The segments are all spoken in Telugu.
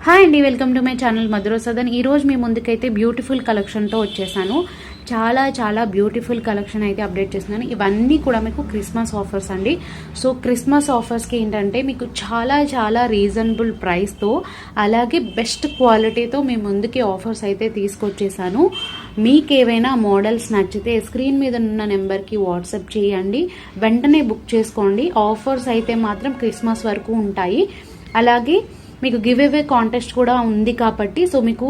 హాయ్ అండి, వెల్కమ్ టు మై ఛానల్ మధుర సదన్. ఈరోజు మీ ముందుకైతే బ్యూటిఫుల్ కలెక్షన్తో వచ్చేసాను. చాలా బ్యూటిఫుల్ కలెక్షన్ అయితే అప్డేట్ చేస్తున్నాను. ఇవన్నీ కూడా మీకు క్రిస్మస్ ఆఫర్స్ అండి. సో క్రిస్మస్ ఆఫర్స్కి ఏంటంటే మీకు చాలా రీజనబుల్ ప్రైస్తో అలాగే బెస్ట్ క్వాలిటీతో మీ ముందుకి ఆఫర్స్ అయితే తీసుకొచ్చేసాను. మీకు ఏవైనా మోడల్స్ నచ్చితే స్క్రీన్ మీద ఉన్న నెంబర్కి వాట్సాప్ చేయండి, వెంటనే బుక్ చేసుకోండి. ఆఫర్స్ అయితే మాత్రం క్రిస్మస్ వరకు ఉంటాయి. అలాగే మీకు గివ్ అవే కాంటెస్ట్ కూడా ఉంది కాబట్టి సో మీకు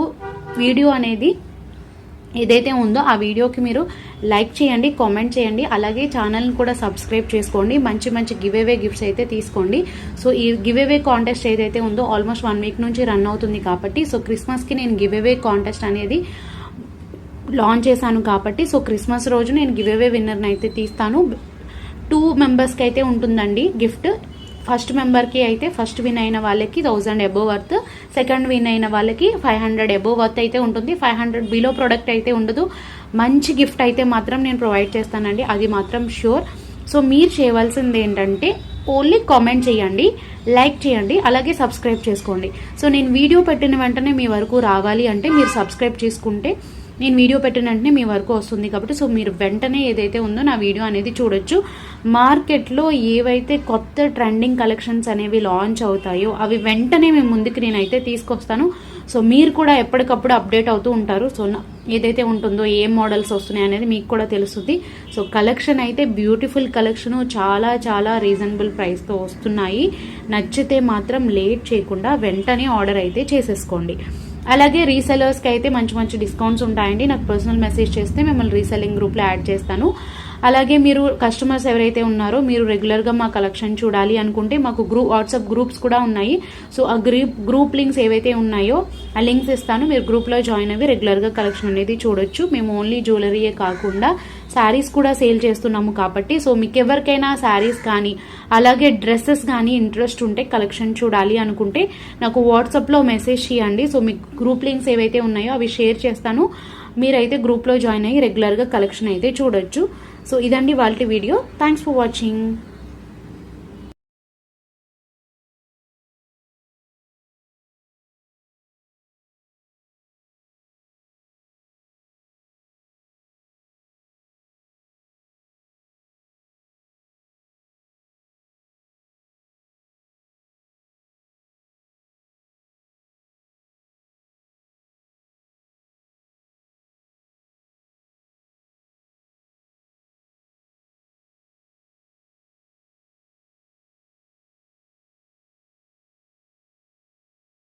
వీడియో అనేది ఏదైతే ఉందో ఆ వీడియోకి మీరు లైక్ చేయండి, కామెంట్ చేయండి, అలాగే ఛానల్ని కూడా సబ్స్క్రైబ్ చేసుకోండి. మంచి గివ్ అవే గిఫ్ట్స్ అయితే తీసుకోండి. సో ఈ గివ్ అవే కాంటెస్ట్ ఏదైతే ఉందో ఆల్మోస్ట్ 1 వీక్ నుంచి రన్ అవుతుంది కాబట్టి సో క్రిస్మస్కి నేను గివ్ అవే కాంటెస్ట్ అనేది లాంచ్ చేశాను కాబట్టి సో క్రిస్మస్ రోజు నేను గివ్ అవే విన్నర్ని అయితే తీస్తాను. 2 మెంబర్స్కి అయితే ఉంటుందండి గిఫ్ట్. ఫస్ట్ మెంబర్కి అయితే ఫస్ట్ విన్ అయిన వాళ్ళకి 1000 అబోవ్ వర్త్, సెకండ్ విన్ అయిన వాళ్ళకి 500 అబోవ్ వర్త్ అయితే ఉంటుంది. 500 బిలో ప్రోడక్ట్ అయితే ఉండదు. మంచి గిఫ్ట్ అయితే మాత్రం నేను ప్రొవైడ్ చేస్తానండి, అది మాత్రం ష్యూర్. సో మీరు చేయవలసింది ఏంటంటే ఓన్లీ కామెంట్ చేయండి, లైక్ చేయండి, అలాగే సబ్స్క్రైబ్ చేసుకోండి. సో నేను వీడియో పెట్టిన వెంటనే మీ వరకు రావాలి అంటే మీరు సబ్స్క్రైబ్ చేసుకుంటే నేను వీడియో పెట్టిన వెంటనే మీ వరకు వస్తుంది కాబట్టి సో మీరు వెంటనే ఏదైతే ఉందో నా వీడియో అనేది చూడొచ్చు. మార్కెట్లో ఏవైతే కొత్త ట్రెండింగ్ కలెక్షన్స్ అనేవి లాంచ్ అవుతాయో అవి వెంటనే మేము ముందుకు నేనైతే తీసుకొస్తాను. సో మీరు కూడా ఎప్పటికప్పుడు అప్డేట్ అవుతూ ఉంటారు. సో ఏదైతే ఉంటుందో ఏ మోడల్స్ వస్తున్నాయి అనేది మీకు కూడా తెలుస్తుంది. సో కలెక్షన్ అయితే బ్యూటిఫుల్ కలెక్షన్, చాలా రీజనబుల్ ప్రైస్తో వస్తున్నాయి. నచ్చితే మాత్రం లేట్ చేయకుండా వెంటనే ఆర్డర్ అయితే చేసేసుకోండి. అలాగే రీసెలర్స్కి అయితే మంచి డిస్కౌంట్స్ ఉంటాయండి. నాకు పర్సనల్ మెసేజ్ చేస్తే మిమ్మల్ని రీసెల్లింగ్ గ్రూప్లో యాడ్ చేస్తాను. అలాగే మీరు కస్టమర్స్ ఎవరైతే ఉన్నారో మీరు రెగ్యులర్గా మా కలెక్షన్ చూడాలి అనుకుంటే మాకు వాట్సాప్ గ్రూప్స్ కూడా ఉన్నాయి. సో ఆ గ్రూప్ లింక్స్ ఏవైతే ఉన్నాయో ఆ లింక్స్ ఇస్తాను, మీరు గ్రూప్లో జాయిన్ అయ్యి రెగ్యులర్గా కలెక్షన్ అనేది చూడొచ్చు. మేము ఓన్లీ జ్యువెలరీయే కాకుండా శారీస్ కూడా సేల్ చేస్తున్నాము కాబట్టి సో మీకు ఎవరికైనా శారీస్ కానీ అలాగే డ్రెస్సెస్ కానీ ఇంట్రెస్ట్ ఉంటే కలెక్షన్ చూడాలి అనుకుంటే నాకు వాట్సాప్లో మెసేజ్ చేయండి. సో మీకు గ్రూప్ లింక్స్ ఏవైతే ఉన్నాయో అవి షేర్ చేస్తాను, మీరైతే గ్రూప్లో జాయిన్ అయ్యి రెగ్యులర్గా కలెక్షన్ అయితే చూడొచ్చు. సో ఇదండి వాళ్ళ వీడియో. Thanks for watching.